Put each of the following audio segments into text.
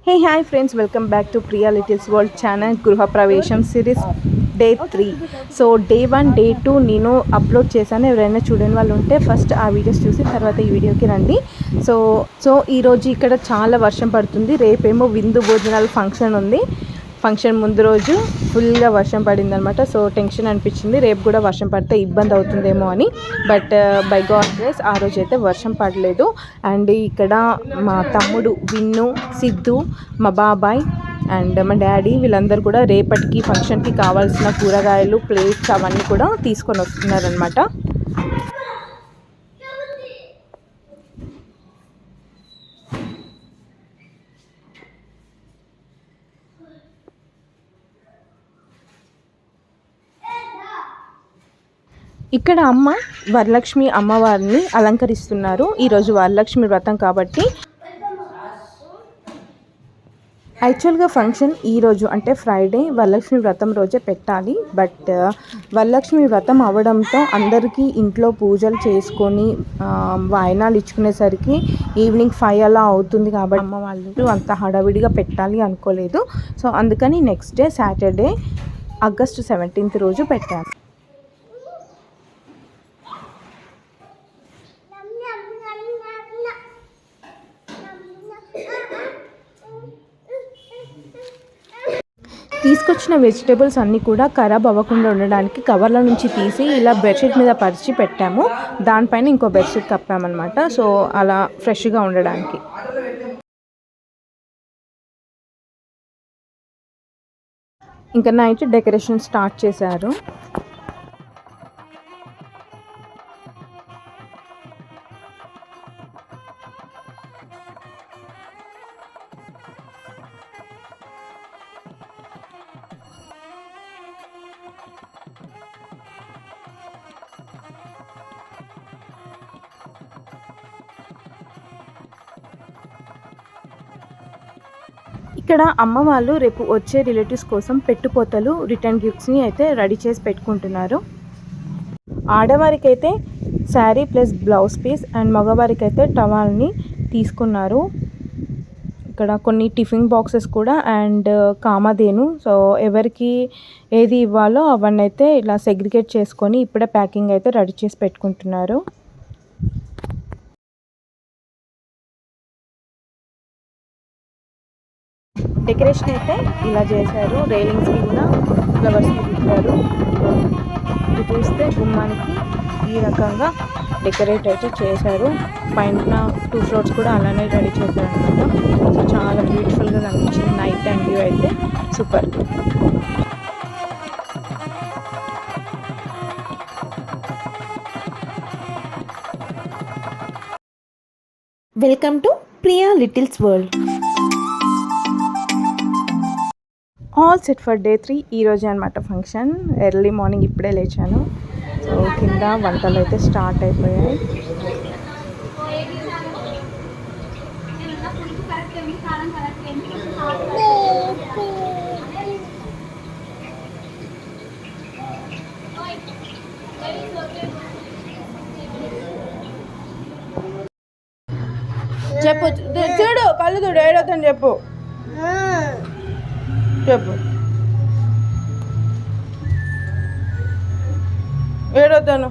Hey hi friends, welcome back to Priya littles world channel. గృహ ప్రవేశం series day 3. So day 1 day 2 నేను upload చేశాను. ఎవరైనా చూడని వాళ్ళు ఉంటే ఫస్ట్ ఆ వీడియోస్ చూసి తర్వాత ఈ వీడియోకి రండి. సో ఈరోజు ఇక్కడ చాలా వర్షం పడుతుంది. రేపేమో విందు భోజనాలు ఫంక్షన్ ఉంది. ఫంక్షన్ ముందు రోజు ఫుల్గా వర్షం పడిందనమాట. సో టెన్షన్ అనిపించింది, రేపు కూడా వర్షం పడితే ఇబ్బంది అవుతుందేమో అని. బట్ బై గాడ్ గ్రేస్ ఆ రోజు అయితే వర్షం పడలేదు. అండ్ ఇక్కడ మా తమ్ముడు విన్ను, సిద్ధు, మా బాబాయ్ అండ్ మా డాడీ వీళ్ళందరూ కూడా రేపటికి ఫంక్షన్కి కావాల్సిన కూరగాయలు, ప్లేట్స్ అవన్నీ కూడా తీసుకొని వస్తున్నారనమాట. ఇక్కడ అమ్మ వరలక్ష్మి అమ్మవారిని అలంకరిస్తున్నారు. ఈరోజు వరలక్ష్మి వ్రతం కాబట్టి. యాక్చువల్గా ఫంక్షన్ ఈరోజు అంటే ఫ్రైడే వరలక్ష్మి వ్రతం రోజే పెట్టాలి. బట్ వరలక్ష్మి వ్రతం అవ్వడంతో అందరికీ ఇంట్లో పూజలు చేసుకొని వాయనాలు ఇచ్చుకునేసరికి ఈవినింగ్ 5 అలా అవుతుంది. కాబట్టి అమ్మ వాళ్ళు అంత హడావిడిగా పెట్టాలి అనుకోలేదు. సో అందుకని next day Saturday August 17th రోజు పెట్టాను. తీసుకొచ్చిన వెజిటేబుల్స్ అన్నీ కూడా ఖరాబ్ అవ్వకుండా ఉండడానికి కవర్ల నుంచి తీసి ఇలా బెడ్షీట్ మీద పరిచి పెట్టాము. దానిపైన ఇంకో బెడ్షీట్ కప్పామన్నమాట. సో అలా ఫ్రెష్గా ఉండడానికి. ఇంకా నైట్ డెకరేషన్ స్టార్ట్ చేశారు. ఇక్కడ అమ్మ వాళ్ళు రేపు వచ్చే రిలేటివ్స్ కోసం పెట్టుపోతలు, రిటర్న్ గిఫ్ట్స్ని అయితే రెడీ చేసి పెట్టుకుంటున్నారు. ఆడవారికి అయితే sari plus blouse piece and మగవారికి అయితే టవాల్ని తీసుకున్నారు. ఇక్కడ కొన్ని టిఫిన్ బాక్సెస్ కూడా అండ్ కామధేను. సో ఎవరికి ఏది ఇవ్వాలో అవన్నీ అయితే ఇలా సెగ్రిగేట్ చేసుకొని ఇప్పుడే ప్యాకింగ్ అయితే రెడీ చేసి పెట్టుకుంటున్నారు. డెకరేషన్ అయితే ఇలా చేశారు. రైలింగ్స్కి కూడా ఫ్లవర్స్ని పెట్టారు. ఇది చూస్తే గుమ్మానికి ఈ రకంగా డెకరేట్ అయితే చేశారు. పైన 2 ఫ్లోర్స్ కూడా అలానే రెడీ చేశారు అనమాట. సో చాలా బ్యూటిఫుల్గా కనిపించింది. నైట్ టైం వ్యూ అయితే super. Welcome to Priya littles world. All set for day 3 ఈరోజు అనమాట ఫంక్షన్. ఎర్లీ మార్నింగ్ ఇప్పుడే లేచాను. సో కింద వంటలు అయితే స్టార్ట్ అయిపోయాయి. చెప్పు, చూడు కళ్ళు చూడు, ఏడవుతాను చెప్పు చెప్పు ఏడవుతాను.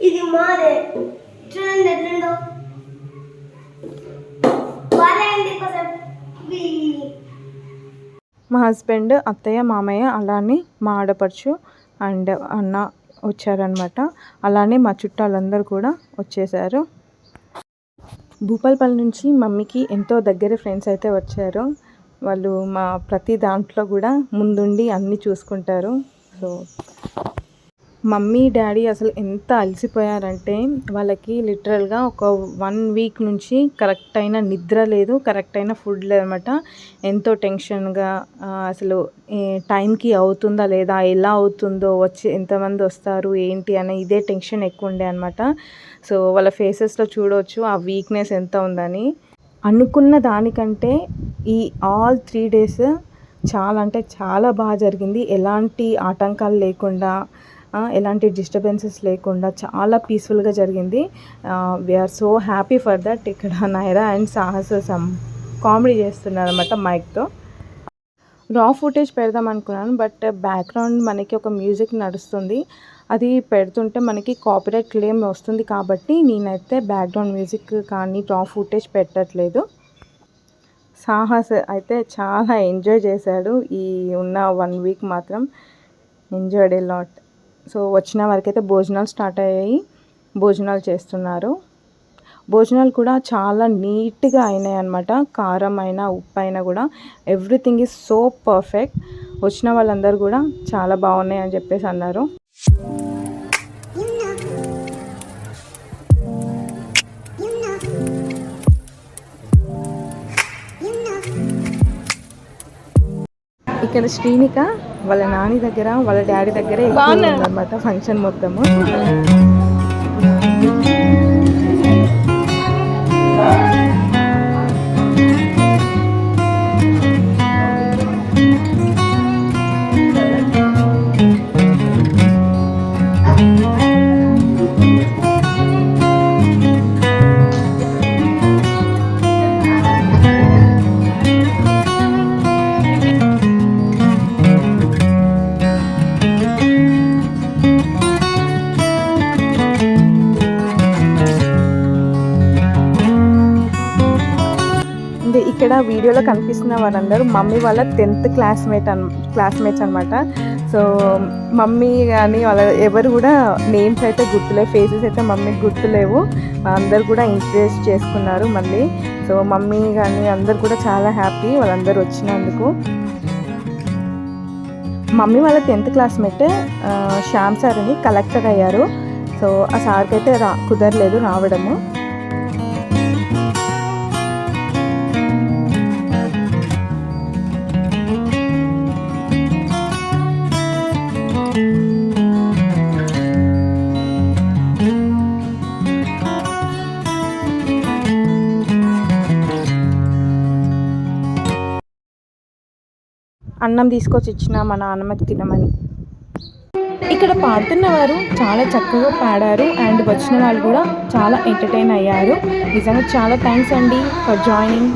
ఇది మాదే చూడండి ఎట్లుందో. మా హస్బెండ్, అత్తయ్య, మామయ్య, అలానే మా ఆడపడుచు అండ్ అన్న వచ్చారనమాట. అలానే మా చుట్టాలందరూ కూడా వచ్చేసారు. భూపాలపల్లి నుంచి మమ్మీకి ఎంతో దగ్గర ఫ్రెండ్స్ అయితే వచ్చారు. వాళ్ళు మా ప్రతి దాంట్లో కూడా ముందుండి అన్నీ చూసుకుంటారు. సో మమ్మీ డాడీ అసలు ఎంత అలసిపోయారంటే వాళ్ళకి లిటరల్గా ఒక 1 వీక్ నుంచి కరెక్ట్ అయిన నిద్ర లేదు, కరెక్ట్ అయిన ఫుడ్ లేదన్నమాట. ఎంతో టెన్షన్గా అసలు టైంకి అవుతుందా లేదా, ఎలా అవుతుందో, వచ్చి ఎంతమంది వస్తారు ఏంటి అని ఇదే టెన్షన్ ఎక్కువ ఉండే అనమాట. సో వాళ్ళ ఫేసెస్లో చూడవచ్చు ఆ వీక్నెస్ ఎంత ఉందని. అనుకున్న దానికంటే ఈ ఆల్ 3 days చాలా అంటే చాలా బాగా జరిగింది. ఎలాంటి ఆటంకాలు లేకుండా, ఎలాంటి డిస్టర్బెన్సెస్ లేకుండా చాలా పీస్ఫుల్గా జరిగింది. We're so happy for that. ఇక్కడ నైరా అండ్ సాహస్ కామెడీ చేస్తున్నారు అన్నమాట మైక్తో. రా ఫుటేజ్ పెడదాం అనుకున్నాను, బట్ బ్యాక్గ్రౌండ్ మనకి ఒక మ్యూజిక్ నడుస్తుంది. అది పెడుతుంటే మనకి కాపీరైట్ క్లెయిమ్ వస్తుంది కాబట్టి నేనైతే బ్యాక్గ్రౌండ్ మ్యూజిక్ కానీ రా ఫుటేజ్ పెట్టట్లేదు. సాహస్ అయితే చాలా ఎంజాయ్ చేశాడు. ఈ ఉన్న 1 వీక్ మాత్రం ఎంజాయ్డ్ ఏ లాట్. సో వచ్చిన వరకైతే భోజనాలు స్టార్ట్ అయ్యాయి. భోజనాలు చేస్తున్నారు. భోజనాలు కూడా చాలా నీట్గా అయినాయి అన్నమాట. కారం అయినా ఉప్పు అయినా కూడా ఎవ్రీథింగ్ ఈజ్ సో పర్ఫెక్ట్. వచ్చిన వాళ్ళందరూ కూడా చాలా బాగున్నాయి అని చెప్పేసి అన్నారు. ఇక్కడ శ్రీనిక వాళ్ళ నాని దగ్గర వాళ్ళ డాడీ దగ్గరే అన్నమాట ఫంక్షన్ మొత్తము. ఇక్కడ వీడియోలో కనిపిస్తున్న వారందరూ మమ్మీ వాళ్ళ 10th క్లాస్మేట్స్ అనమాట. సో మమ్మీ కానీ వాళ్ళ ఎవరు కూడా నేమ్స్ అయితే గుర్తులేవు, ఫేసెస్ అయితే మమ్మీకి గుర్తులేవు. అందరు కూడా ఇంప్రెస్ చేసుకున్నారు మళ్ళీ. సో మమ్మీ కానీ అందరు కూడా చాలా హ్యాపీ వాళ్ళందరూ వచ్చినందుకు. మమ్మీ వాళ్ళ 10th క్లాస్మేట్ శ్యామ్ సార్ అని కలెక్టర్ అయ్యారు. సో ఆ సార్కి అయితే కుదరలేదు రావడము. అన్నం తీసుకొచ్చి ఇచ్చిన మా నాన్నమ్మకి తినమని. ఇక్కడ పాడుతున్న వారు చాలా చక్కగా పాడారు అండ్ వచ్చిన వాళ్ళు కూడా చాలా ఎంటర్టైన్ అయ్యారు. నిజంగా చాలా థ్యాంక్స్ అండి ఫర్ జాయినింగ్.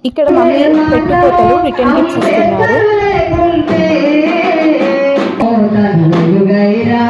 ఇక్కడ మమ్మీ పెట్టుకోతలు రిటర్న్ గిఫ్ట్స్ ఇస్తున్నారు. Gaira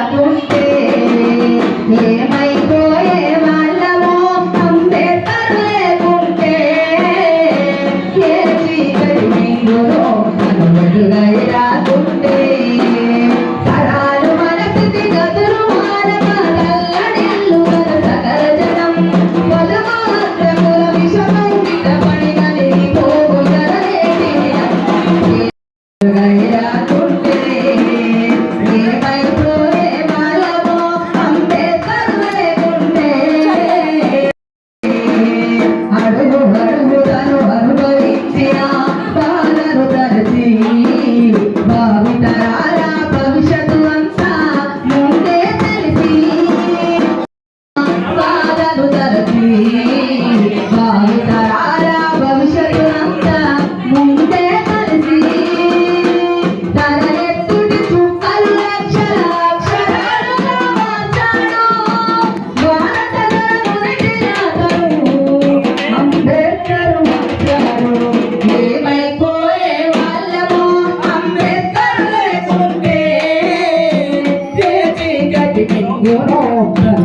నింగును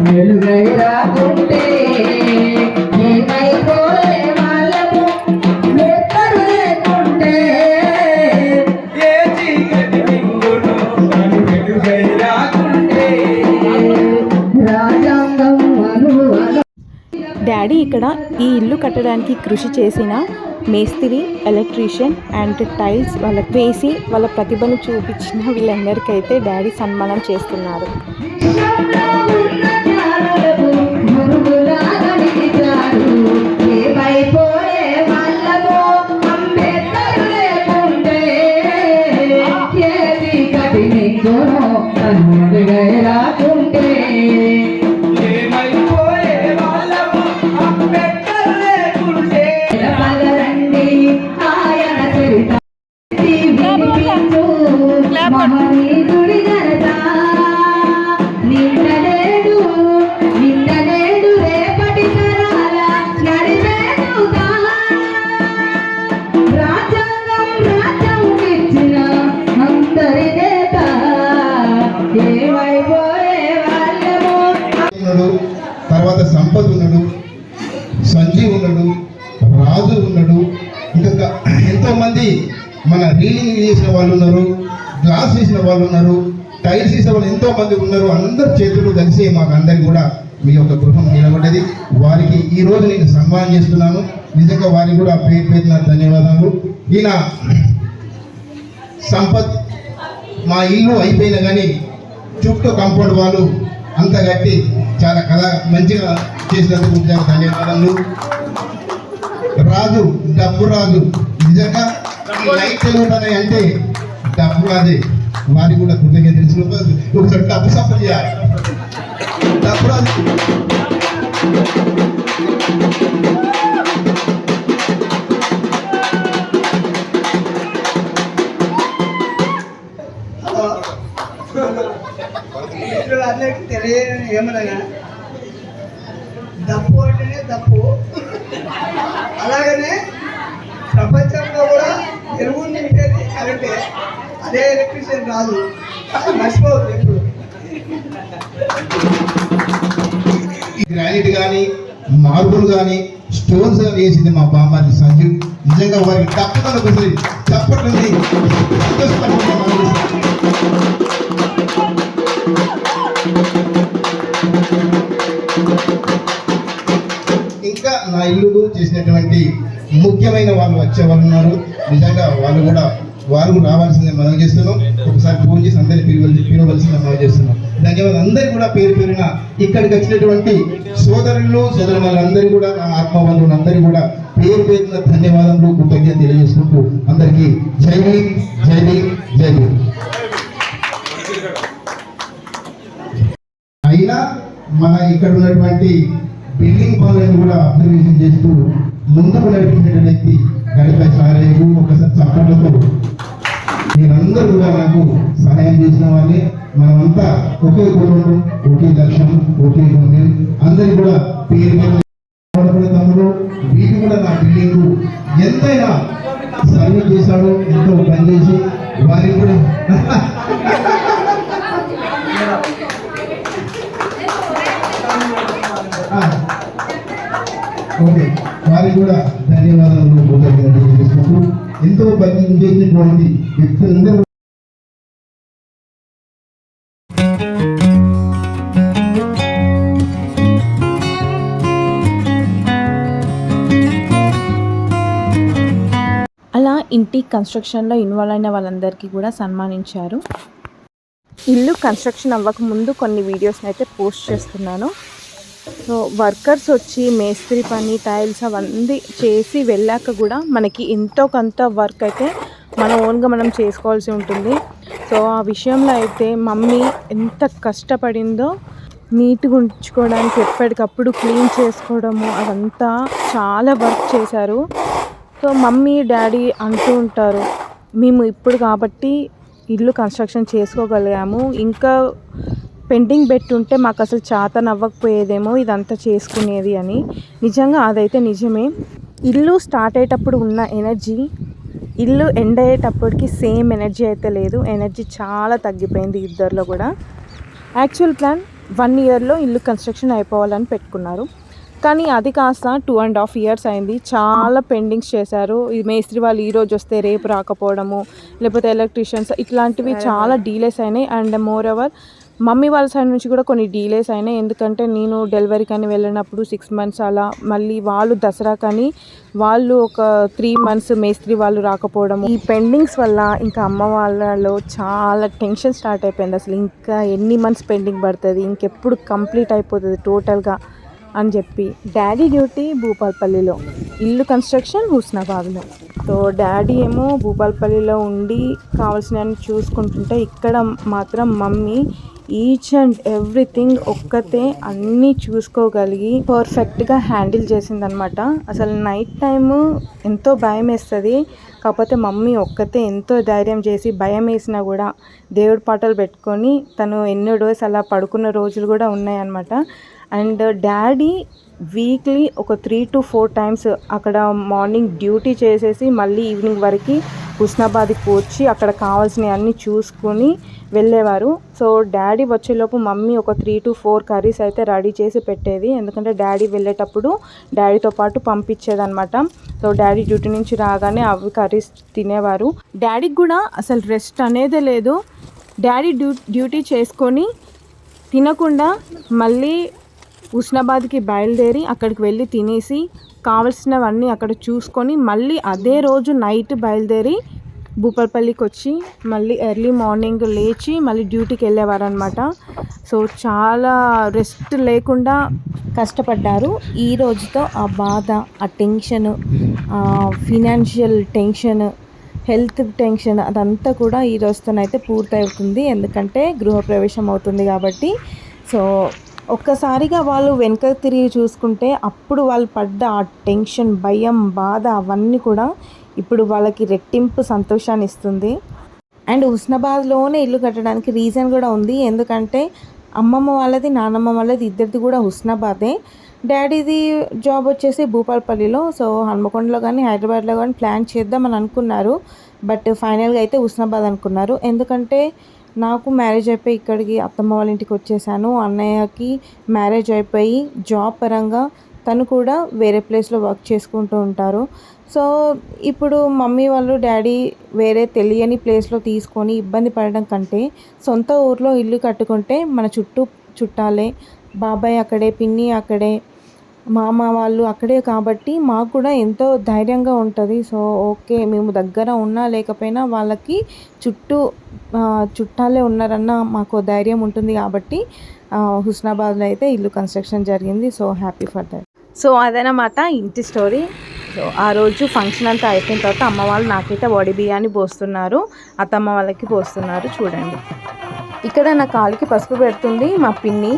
వెలుగై రాకుంటే ఏమైపోయే వాళ్ళము ఎక్కడు లేకుంటే ఏ చీకటి నింగును వెలుగై రాకుంటే రాజ్యాంగం డాడీ ఇక్కడ ఈ ఇల్లు కట్టడానికి కృషి చేసిన మేస్త్రి, ఎలక్ట్రీషియన్ అండ్ టైల్స్ వాళ్ళకి వేసి వాళ్ళ ప్రతిభను చూపించిన వీళ్ళందరికైతే డాడీ సన్మానం చేస్తున్నారు. రాకుంటే ఏమైపోయే వాళ్ళము అంబేద్కర్ లేకుంటే పగరండి ఆయన చరిత మహనీయుడి ఘనత నిండలేడు రేపటి తరాల నడిపేదుగా రాజ్యం ఇచ్చిన అందరి నేత ఏమైపోయే వాళ్ళము ఉన్నాడు, తర్వాత సంపత్ ఉన్నాడు, సంజీవ్ ఉన్నాడు, రాజు ఉన్నాడు, ఇంకా ఎంతో మంది మన రీలింగ్ చేసిన వాళ్ళు ఉన్నారు, గ్లాస్ వేసిన వాళ్ళు ఉన్నారు, టైల్స్ వేసిన వాళ్ళు ఎంతో మంది ఉన్నారు. అందరు చేతులు కలిసి మాకు అందరికి కూడా మీ యొక్క గృహం నిలబడ్డది. వారికి ఈ రోజు నేను సన్మానం చేస్తున్నాను. నిజంగా వారికి కూడా పేరు పేరున ధన్యవాదాలు. ఈయన సంపత్ మా ఇల్లు అయిపోయినా కానీ చుట్టూ కాంపౌండ్ వాళ్ళు అంత కట్టి చాలా మంచిగా చేసినందుకు నిజంగా ధన్యవాదాలు. రాజు, డబ్బు రాజు, నిజంగా లైట్ తెలుగుతాయి అంటే డబ్బు రాజే. వారికి కూడా కృతజ్ఞత తెలుసు. ఒకసారి డబ్బు సపోర్ట్ చేయాలి. డబ్బు రాజు అందరికి తెలియని ఏమనగా దప్పు అంటేనే దప్పు. అలాగనే ప్రపంచంలో కూడా ఎరువు నింపేది కరెంటే. అదే ఎలక్ట్రీషియన్ రాదు, మర్చిపోవద్దు ఎప్పుడు. గ్రానైట్ కానీ మార్బుల్ కానీ స్టోన్స్ కానీ వేసింది మా బామ్మారి సంజీవ్. నిజంగా వారికి తప్పకుండా కుదిరి తప్పట్లేదు. ఇంకా నా ఇల్లు చేసినటువంటి ముఖ్యమైన వాళ్ళు వచ్చేవాళ్ళు ఉన్నారు. నిజంగా వారు రావాల్సిందే మనం చేస్తున్నాం. ఒకసారి ఫోన్ చేసి అందరినీ పిలవలసిందే మనం చేస్తున్నాం. ధన్యవాదాలు. అందరికీ కూడా పేరు పేరున ఇక్కడికి వచ్చినటువంటి సోదరులు సోదరులందరూ కూడా నా ఆత్మబంధువులు అందరికీ కూడా పేరు పేరున ధన్యవాదాలు, కృతజ్ఞత తెలియజేసుకుంటూ అందరికీ జై భీమ్, జై భీమ్, జై భీమ్. అయినా మన ఇక్కడ ఉన్నటువంటి బిల్డింగ్ పనులను కూడా అబ్జర్వేషన్ చేస్తూ ముందుకు నడిపించిన వ్యక్తి గడిపై సారేపు. ఒకసారి చప్పట్లతో మీరందరూ కూడా నాకు సహాయం చేసిన వాళ్ళే. మనమంతా ఒకే కుటుంబం, ఒకే లక్ష్యం, ఒకే గమ్యం. అందరి కూడా పేరు తమ్ముడు వీటి కూడా నా బిల్డింగ్ ఎంతైనా సర్వీస్ చేశాడు, ఎంతో పనిచేసి వారికి కూడా ఓకే వారికి కూడా ధన్యవాదాలు, కృతజ్ఞతలు చేసుకుంటూ ఎంతో పని చేసినటువంటి వ్యక్తులందరూ అలా ఇంటి కన్స్ట్రక్షన్లో ఇన్వాల్వ్ అయిన వాళ్ళందరికీ కూడా సన్మానించారు. ఇల్లు కన్స్ట్రక్షన్ అవ్వకముందు కొన్ని వీడియోస్ని అయితే పోస్ట్ చేస్తున్నాను. సో వర్కర్స్ వచ్చి మేస్త్రి పని, టైల్స్ అవన్నీ చేసి వెళ్ళాక కూడా మనకి ఎంతో కొంత వర్క్ అయితే మన ఓన్గా మనం చేసుకోవాల్సి ఉంటుంది. సో ఆ విషయంలో అయితే మమ్మీ ఎంత కష్టపడిందో, నీట్గా ఉంచుకోవడానికి ఎప్పటికప్పుడు క్లీన్ చేసుకోవడము అదంతా చాలా వర్క్ చేశారు. సో మమ్మీ డాడీ అంటూ ఉంటారు, మేము ఇప్పుడు కాబట్టి ఇల్లు కన్స్ట్రక్షన్ చేసుకోగలిగాము, ఇంకా పెండింగ్ పెట్టుంటే మాకు అసలు చేతనవ్వకపోయేదేమో ఇదంతా చేసుకునేది అని. నిజంగా అదైతే నిజమే. ఇల్లు స్టార్ట్ అయ్యేటప్పుడు ఉన్న ఎనర్జీ ఇల్లు ఎండ్ అయ్యేటప్పటికి సేమ్ ఎనర్జీ అయితే లేదు. ఎనర్జీ చాలా తగ్గిపోయింది ఇద్దరిలో కూడా. యాక్చువల్ ప్లాన్ 1 ఇయర్లో ఇల్లు కన్స్ట్రక్షన్ అయిపోవాలని పెట్టుకున్నారు. కానీ అది కాస్త 2.5 ఇయర్స్ అయింది. చాలా పెండింగ్స్ చేశారు. ఈ మేస్త్రి వాళ్ళు ఈరోజు వస్తే రేపు రాకపోవడము, లేకపోతే ఎలక్ట్రీషియన్స్ ఇట్లాంటివి చాలా డీలేస్ అయినాయి. అండ్ మోర్ ఓవర్ మమ్మీ వాళ్ళ సైడ్ నుంచి కూడా కొన్ని డీలేస్ అయినాయి. ఎందుకంటే నేను డెలివరీ కానీ వెళ్ళినప్పుడు 6 months అలా, మళ్ళీ వాళ్ళు దసరా కానీ వాళ్ళు ఒక 3 months మేస్త్రి వాళ్ళు రాకపోవడం, ఈ పెండింగ్స్ వల్ల ఇంకా అమ్మ వాళ్ళలో చాలా టెన్షన్ స్టార్ట్ అయిపోయింది. అసలు ఇంకా ఎన్ని మంత్స్ పెండింగ్ పడుతుంది, ఇంకెప్పుడు కంప్లీట్ అయిపోతుంది టోటల్గా అని చెప్పి. డాడీ డ్యూటీ భూపాలపల్లిలో, ఇల్లు కన్స్ట్రక్షన్ హుస్నాబాద్లో. సో డాడీ ఏమో భూపాలపల్లిలో ఉండి కావాల్సినవన్నీ చూసుకుంటుంటే, ఇక్కడ మాత్రం మమ్మీ ఈచ్ అండ్ ఎవ్రీథింగ్ ఒక్కతే అన్నీ చూసుకోగలిగి పర్ఫెక్ట్గా హ్యాండిల్ చేసిందనమాట. అసలు నైట్ టైము ఎంతో భయం వేస్తుంది, కాకపోతే మమ్మీ ఒక్కతే ఎంతో ధైర్యం చేసి, భయం వేసినా కూడా దేవుడి పాటలు పెట్టుకొని తను ఎన్నో డేస్ అలా పడుకున్న రోజులు కూడా ఉన్నాయన్నమాట. అండ్ డాడీ వీక్లీ ఒక 3 to 4 times అక్కడ మార్నింగ్ డ్యూటీ చేసేసి మళ్ళీ ఈవినింగ్ వరకు హుస్నాబాద్కి వచ్చి అక్కడ కావాల్సినవి అన్నీ చూసుకొని వెళ్ళేవారు. సో డాడీ వచ్చేలోపు మమ్మీ ఒక 3 to 4 కర్రీస్ అయితే రెడీ చేసి పెట్టేది. ఎందుకంటే డ్యాడీ వెళ్ళేటప్పుడు డాడీతో పాటు పంపించేదనమాట. సో డాడీ డ్యూటీ నుంచి రాగానే అవి కర్రీస్ తినేవారు. డాడీకి కూడా అసలు రెస్ట్ అనేదే లేదు. డాడీ డ్యూటీ చేసుకొని తినకుండా మళ్ళీ హుస్నాబాద్కి బయలుదేరి అక్కడికి వెళ్ళి తినేసి కావలసినవన్నీ అక్కడ చూసుకొని మళ్ళీ అదే రోజు నైట్ బయలుదేరి భూపాలపల్లికి వచ్చి మళ్ళీ ఎర్లీ మార్నింగ్ లేచి మళ్ళీ డ్యూటీకి వెళ్ళేవారు అనమాట. సో చాలా రెస్ట్ లేకుండా కష్టపడ్డారు. ఈ రోజుతో ఆ బాధ, ఆ tension, financial tension, health tension అదంతా కూడా ఈ రోజుతోనైతే పూర్తవుతుంది. ఎందుకంటే గృహప్రవేశం అవుతుంది కాబట్టి. సో ఒక్కసారిగా వాళ్ళు వెనక తిరిగి చూసుకుంటే అప్పుడు వాళ్ళు పడ్డ ఆ టెన్షన్, భయం, బాధ అవన్నీ కూడా ఇప్పుడు వాళ్ళకి రెట్టింపు సంతోషాన్ని ఇస్తుంది. అండ్ హుస్నాబాద్లోనే ఇల్లు కట్టడానికి రీజన్ కూడా ఉంది. ఎందుకంటే అమ్మమ్మ వాళ్ళది, నానమ్మ వాళ్ళది ఇద్దరిది కూడా హుస్నాబాదే. డాడీది జాబ్ వచ్చేసి భూపాలపల్లిలో. సో హన్మకొండలో కానీ హైదరాబాద్లో కానీ ప్లాన్ చేద్దామని అనుకున్నారు. బట్ ఫైనల్గా అయితే హుస్నాబాద్ అనుకున్నారు. ఎందుకంటే నాకు మ్యారేజ్ అయిపోయి ఇక్కడికి అత్తమ్మ వాళ్ళ ఇంటికి వచ్చేసాను. అన్నయ్యకి మ్యారేజ్ అయిపోయి జాబ్ పరంగా తను కూడా వేరే ప్లేస్లో వర్క్ చేసుకుంటూ ఉంటారు. సో ఇప్పుడు మమ్మీ వాళ్ళు డాడీ వేరే తెలియని ప్లేస్లో తీసుకొని ఇబ్బంది పడడం కంటే సొంత ఊర్లో ఇల్లు కట్టుకుంటే మన చుట్టూ చుట్టాలే, బాబాయ్ అక్కడే, పిన్ని అక్కడే, మామ వాళ్ళు అక్కడే కాబట్టి మాకు కూడా ఎంతో ధైర్యంగా ఉంటుంది. సో ఓకే, మేము దగ్గర ఉన్నా లేకపోయినా వాళ్ళకి చుట్టాలే ఉన్నారన్న మాకు ధైర్యం ఉంటుంది కాబట్టి హుస్నాబాద్లో అయితే ఇల్లు కన్స్ట్రక్షన్ జరిగింది. So happy for that. So అదనమాట ఇంటి స్టోరీ. సో ఆ రోజు ఫంక్షన్ అంతా అయిపోయిన తర్వాత అమ్మ వాళ్ళు నాకైతే వడి బియ్యాన్ని పోస్తున్నారు, అత్తమ్మ వాళ్ళకి పోస్తున్నారు. చూడండి, ఇక్కడ నా కాలికి పసుపు పెడుతుంది మా పిన్ని.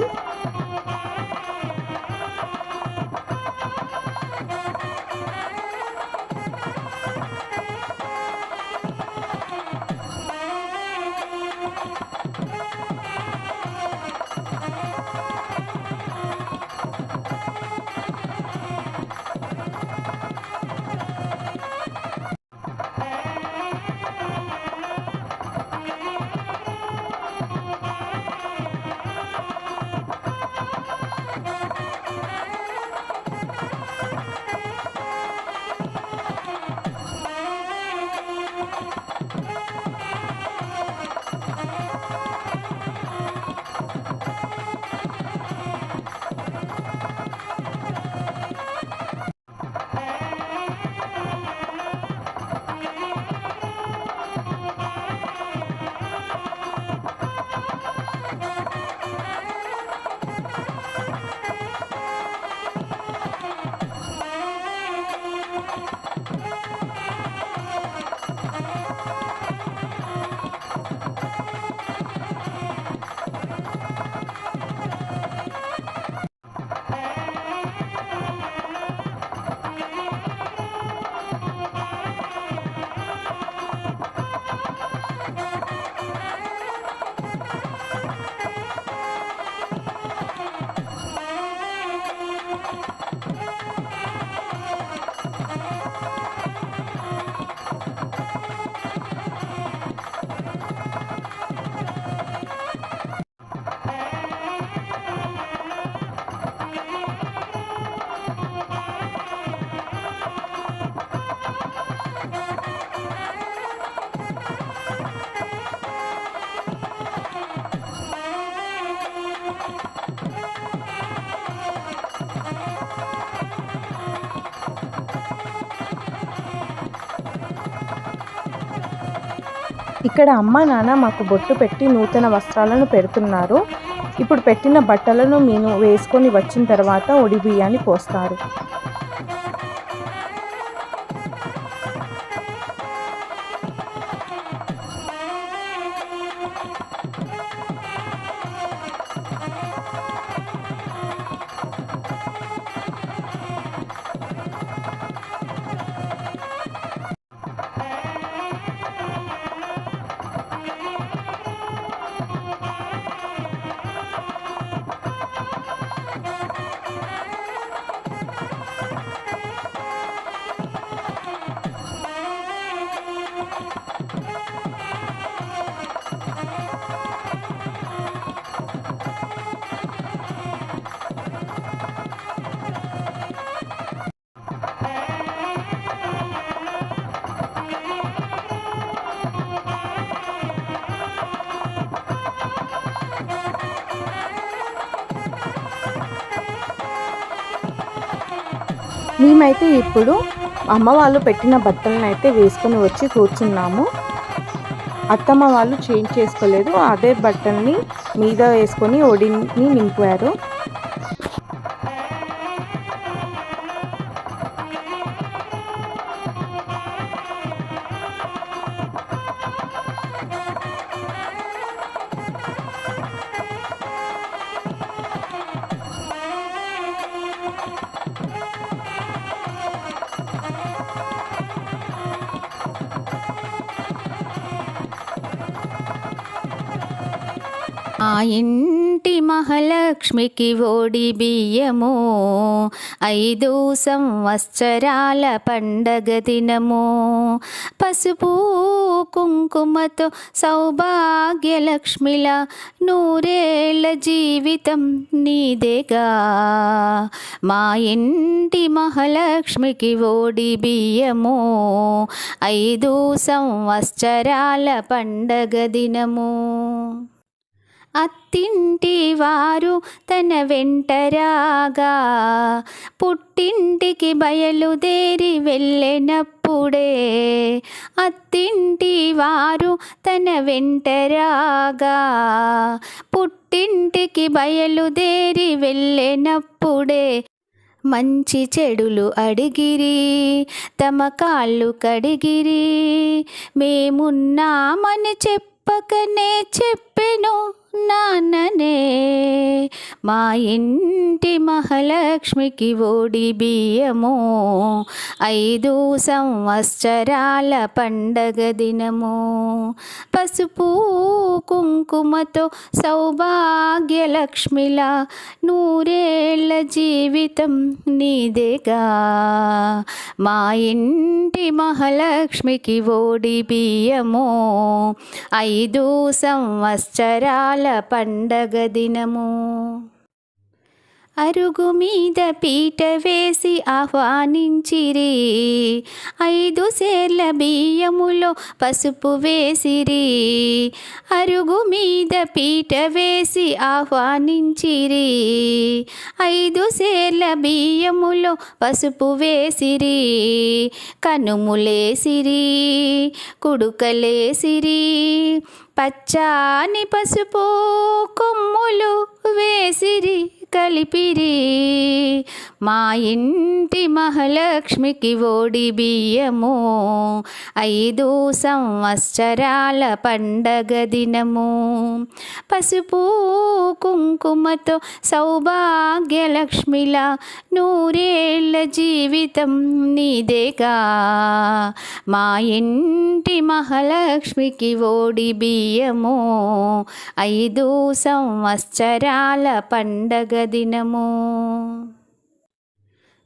ఇక్కడ అమ్మ నాన్న మాకు బొట్టు పెట్టి నూతన వస్త్రాలను పెడుతున్నారు. ఇప్పుడు పెట్టిన బట్టలను మేము వేసుకొని వచ్చిన తర్వాత ఒడి బియ్యాన్ని పోస్తారు. మేమైతే ఇప్పుడు అమ్మ వాళ్ళు పెట్టిన బట్టలను అయితే వేసుకొని వచ్చి కూర్చున్నాము. అత్తమ్మ వాళ్ళు చేంజ్ చేసుకోలేదు, అదే బట్టల్ని మీద వేసుకొని ఒడిని నింపారు. ఆ ఇంటి మహాలక్ష్మికి ఓడి బియ్యము 5 సంవత్సరాల పండగ దినము. పసుపు కుంకుమతో సౌభాగ్యలక్ష్మిలా 100 ఏళ్ల జీవితం నీదేగా. మా ఇంటి మహాలక్ష్మికి ఓడి బియ్యము 5 సంవత్సరాల పండగ దినము. అత్తింటి వారు తన వెంటరాగా పుట్టింటికి బయలుదేరి వెళ్ళినప్పుడే. అత్తింటి వారు తన వెంటరాగా పుట్టింటికి బయలుదేరి వెళ్ళినప్పుడే. మంచి చెడులు అడిగిరి, తమ కాళ్ళు కడిగిరి, మేమున్నామని చెప్పకనే చెప్పెను నాన్ననే. మా ఇంటి మహాలక్ష్మికి ఓడి బియ్యము 5 సంవత్సరాల పండగ దినము. పసుపు కుంకుమతో సౌభాగ్యలక్ష్మిలా 100 ఏళ్ల జీవితం నీదేగా. మా ఇంటి మహాలక్ష్మికి ఓడి బియ్యము 5 సంవత్సరాల పండగ దినము. అరుగు మీద పీట వేసి ఆహ్వానించిరి, 5 సేర్ల బియ్యములో పసుపు వేసిరి. అరుగు మీద పీట వేసి ఆహ్వానించిరి, 5 సేర్ల బియ్యములో పసుపు వేసిరి. కనుములేసిరి, కుడుకలేసిరి, పచ్చాని పసుపు కొమ్ములు వేసిరి కలిపిరి. మా ఇంటి మహాలక్ష్మికి ఓడి బియ్యము 5 సంవత్సరాల పండగ దినము. పసుపు కుంకుమతో సౌభాగ్యలక్ష్మిలా 100 ఏళ్ల జీవితం నీదేగా. మా ఇంటి మహాలక్ష్మికి ఓడి బియ్యము 5 సంవత్సరాల పండగ దినము.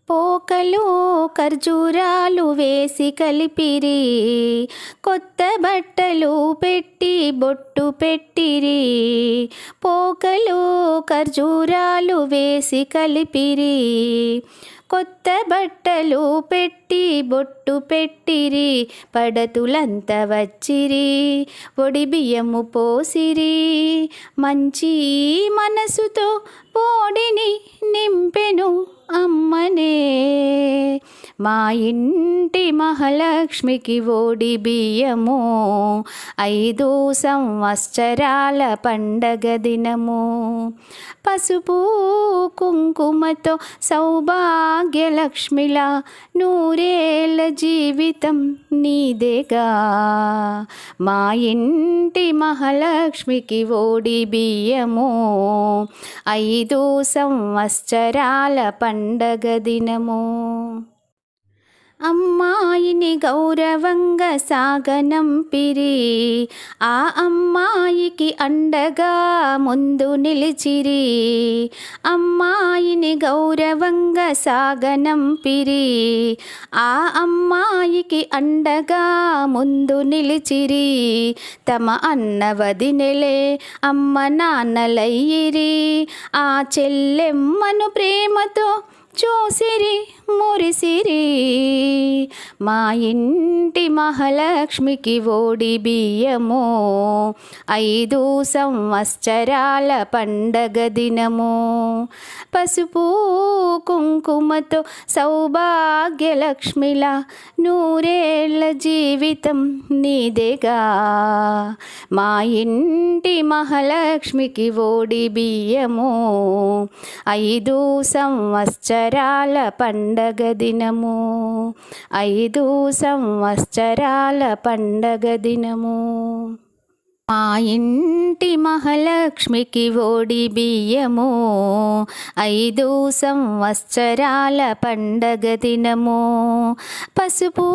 పోకలు ఖర్జూరాలు వేసి కలిపిరి, కొత్త బట్టలు పెట్టి బొట్టు పెట్టిరి. పోకలు ఖర్జూరాలు వేసి కలిపిరి, కొత్త బట్టలు పెట్టి బొట్టు పెట్టిరి. పడతులంతా వచ్చిరి, ఒడి బియ్యము పోసిరి. మంచి మనసుతో బోడిని నింపెను అమ్మనే. మా ఇంటి మహాలక్ష్మికి ఓడి బియ్యము 5 సంవత్సరాల పండగ దినము. పసుపు కుంకుమతో సౌభాగ్యలక్ష్మిలా నూరేళ్ళ జీవితం నీదేగా. మా ఇంటి మహాలక్ష్మికి ఓడి బియ్యము 5 సంవత్సరాల పండగ దినము. అమ్మాయిని గౌరవంగా సాగనంపిరి, ఆ అమ్మాయికి అండగా ముందు నిలిచిరి. అమ్మాయిని గౌరవంగా సాగనంపిరి, ఆ అమ్మాయికి అండగా ముందు నిలిచిరి. తమ అన్న వదినెలే అమ్మ నాన్నలయ్యిరి, ఆ చెల్లెమ్మను ప్రేమతో చూసిరి మురిసిరి. మా ఇంటి మహాలక్ష్మికి ఓడి బియ్యము 5 సంవత్సరాల పండగ దినము. పసుపు కుంకుమతో సౌభాగ్యలక్ష్మిలా నూరేళ్ళ జీవితం నీదేగా. మా ఇంటి మహాలక్ష్మికి ఓడి బియ్యము 5 సంవత్సరాల పండగ దినము. 5 సంవత్సరాల పండగ దినము. మా ఇంటి మహాలక్ష్మికి ఓడి బియ్యము 5 సంవత్సరాల పండగ దినము. పసుపు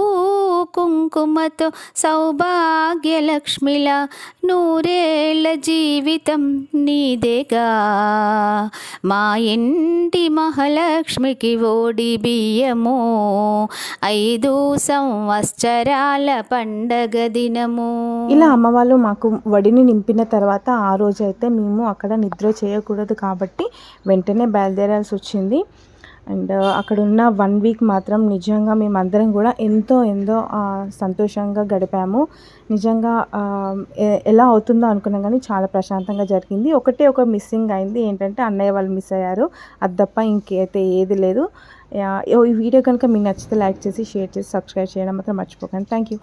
కుంకుమతో సౌభాగ్యలక్ష్మిలా నూరేళ్ళ జీవితం నీదేగా. మా ఇంటి మహాలక్ష్మికి ఓడి బియ్యము 5 సంవత్సరాల పండగ దినము. ఇలా అమ్మవాళ్ళు మాకు వడిని నింపిన తర్వాత ఆ రోజు అయితే మేము అక్కడ నిద్ర చేయకూడదు కాబట్టి వెంటనే బయలుదేరాల్సి వచ్చింది. అండ్ అక్కడ ఉన్న 1 వీక్ మాత్రం నిజంగా మేమందరం కూడా ఎంతో సంతోషంగా గడిపాము. నిజంగా ఎలా అవుతుందో అనుకున్నాం కానీ చాలా ప్రశాంతంగా జరిగింది. ఒక మిస్సింగ్ అయింది, ఏంటంటే అన్నయ్య వాళ్ళు మిస్ అయ్యారు, అది తప్ప ఇంకైతే ఏది లేదు. ఈ వీడియో కనుక మీకు నచ్చితే లైక్ చేసి షేర్ చేసి సబ్స్క్రైబ్ చేయడం మాత్రం మర్చిపోకండి. Thank you.